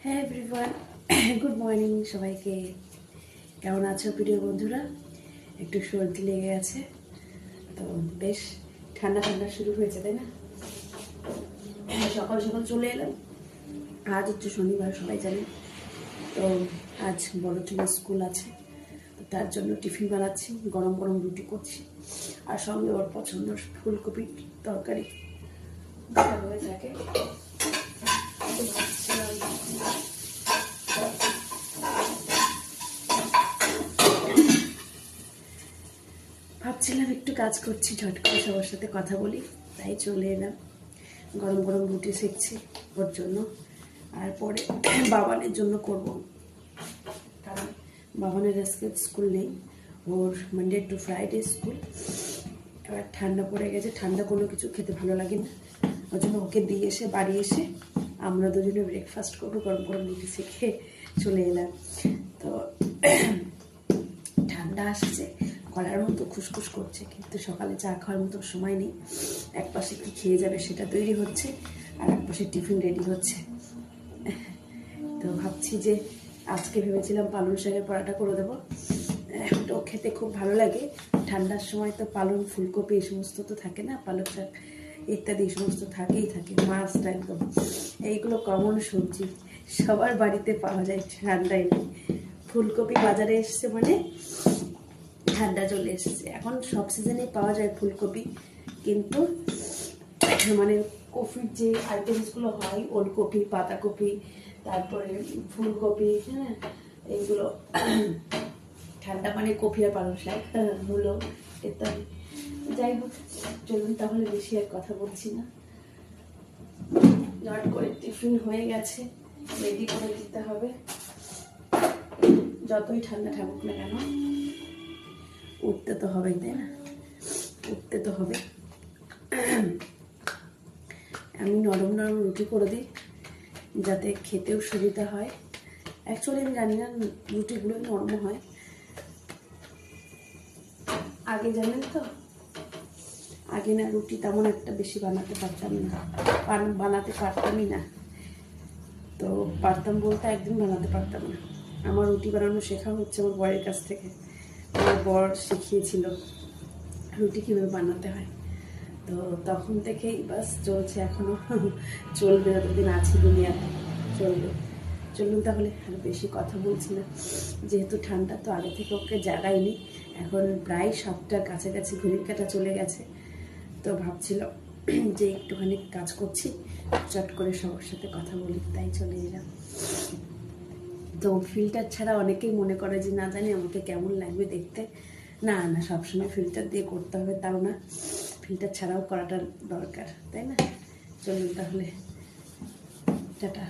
হ্যাঁ everyone, good morning সবাইকে। কেমন আছো প্রিয় বন্ধুরা? একটু সর্দি লেগে আছে, তো বেশ ঠান্ডা ঠান্ডা শুরু হয়েছে, তাই না? সকাল সকাল চলে এলাম। আজ হচ্ছে শনিবার, সবাই জানে। তো আজ বড় ছেলের স্কুল আছে, তো তার জন্য টিফিন বানাচ্ছি, গরম গরম রুটি করছি, আর সঙ্গে ওর পছন্দ ফুলকপির তরকারি হয়ে থাকে। ভাবছিলাম একটু কাজ করছি, ঝট করে সবার সাথে কথা বলি, তাই চলে এলাম। গরম গরম রুটি সেকছি ওর জন্য, আর পরে বাবানের জন্য করব, কারণ বাবানের আজকে স্কুল নেই, ওর মানডে টু ফ্রাইডে স্কুল। এবার ঠান্ডা পড়ে গেছে, ঠান্ডা কোনো কিছু খেতে ভালো লাগে না, ওর জন্য ওকে দিয়ে এসে বাড়ি এসে আমরা দুজনে ব্রেকফাস্ট করবো, গরম গরম রুটি সেকে চলে এলাম। তো ঠান্ডা আসছে, গলার মতো খুসখুস করছে, কিন্তু সকালে চা খাওয়ার মতো সময় নেই। এক পাশে কি খেয়ে যাবে সেটা তৈরি হচ্ছে, আর এক পাশে টিফিন রেডি হচ্ছে। তো ভাবছি যে আজকে ভেবেছিলাম পালং শাকের পরাটা করে দেবো, তো খেতে খুব ভালো লাগে। ঠান্ডার সময় তো পালং, ফুলকপি এই সমস্ত তো থাকে না, পালং শাক ইত্যাদি এই সমস্ত থাকেই থাকে, মাছটা একদম এইগুলো কমন সবজি, সবার বাড়িতে পাওয়া যায় ঠান্ডায়। ফুলকপি বাজারে এসছে মানে ঠান্ডা চলে এসেছে। এখন সব সিজনেই পাওয়া যায় ফুলকপি, কিন্তু মানে কপির যে আইটেমসগুলো হয়, ওলকপি, পাতাকপি, তারপরে ফুলকপি, হ্যাঁ এইগুলো ঠান্ডা মানে কপি আর পালং শাক, মূলো ইত্যাদি। যাই হোক, চলুন তাহলে বেশি আর কথা বলছি না, ঝট করে টিফিন হয়ে গেছে, রেডি করে দিতে হবে। যতই ঠান্ডা থাকুক না কেন উঠতে তো হবে, তাই না? উঠতে তো হবে। আমি নরম নরম রুটি করে দিই যাতে খেতেও সুবিধা হয়। অ্যাকচুয়ালি আমি জানি না রুটিগুলো নরম হয়, আগে জানেন তো, আগে না রুটি তেমন একটা বেশি বানাতে পারতাম না, বানাতে পারতামই না। তো পারতাম বলতে একদিন বানাতে পারতাম না। আমার রুটি বানানো শেখা হচ্ছে আমার বরের কাছ থেকে, আমার বর শিখিয়েছিল রুটি কীভাবে বানাতে হয়। তো তখন থেকেই বাস চলছে, এখনও চলবে, যতদিন আছি দুনিয়াতে চলবে। চলুন তাহলে আর বেশি কথা বলছি না, যেহেতু ঠান্ডা, তো আগে থেকে ওকে জাগাইনি, এখন প্রায় 7টার কাছাকাছি ঘড়ির কাঁটা চলে গেছে। তো ভাবছিলাম যে একটুখানি কাজ করছি, চট করে সবার সাথে কথা বলি, তাই চলে এলাম। তো ফিল্টার ছাড়া অনেকেই মনে করে যে না জানি আমাকে কেমন লাগবে দেখতে। না না, সবসময় ফিল্টার দিয়ে করতে হবে তাও না, ফিল্টার ছাড়াও করাটা দরকার, তাই না? চলুন তাহলে, টাটা।